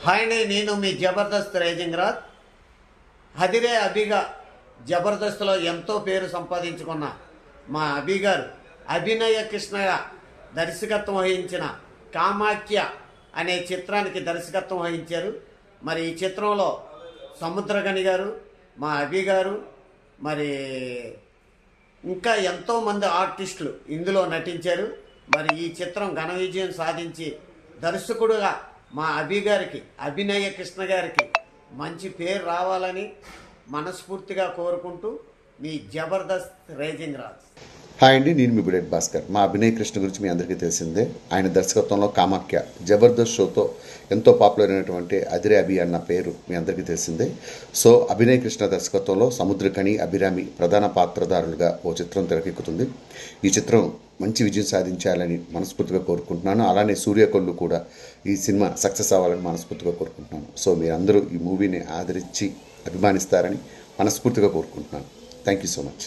Hi అండి, నేను మీ Jabardasth rising Raj. హదిరే అభిగా జబర్దస్త్లో ఎంతో పేరు సంపాదించుకున్న మా అభి గారు అభినయ కృష్ణగా దర్శకత్వం వహించిన కామాఖ్య అనే చిత్రానికి దర్శకత్వం వహించారు. మరి ఈ చిత్రంలో సముద్రగని గారు, మా అభి గారు, మరి ఇంకా ఎంతోమంది ఆర్టిస్టులు ఇందులో నటించారు. మరి ఈ చిత్రం ఘన విజయం సాధించి దర్శకుడుగా మా అభి గారికి, అభినయ కృష్ణ గారికి మంచి పేరు రావాలని మనస్ఫూర్తిగా కోరుకుంటూ మీ జబర్దస్త్ రైజింగ్ రాజ్. హాయ్ అండి, నేను మీ బుల్లెట్ భాస్కర్. మా అభినయ్ కృష్ణ గురించి మీ అందరికీ తెలిసిందే. ఆయన దర్శకత్వంలో కామాఖ్య జబర్దస్త్ షోతో ఎంతో పాపులర్ అయినటువంటి అదిరే అభి అన్న పేరు మీ అందరికీ తెలిసిందే. సో అభినయ్ కృష్ణ దర్శకత్వంలో సముద్రకని, అభిరామి ప్రధాన పాత్రధారులుగా ఓ చిత్రం తెరకెక్కుతుంది. ఈ చిత్రం మంచి విజయం సాధించాలని మనస్ఫూర్తిగా కోరుకుంటున్నాను. అలానే సూర్యకొల్లు కూడా ఈ సినిమా సక్సెస్ అవ్వాలని మనస్ఫూర్తిగా కోరుకుంటున్నాను. సో మీరందరూ ఈ మూవీని ఆదరించి అభిమానిస్తారని మనస్ఫూర్తిగా కోరుకుంటున్నాను. Thank you so much.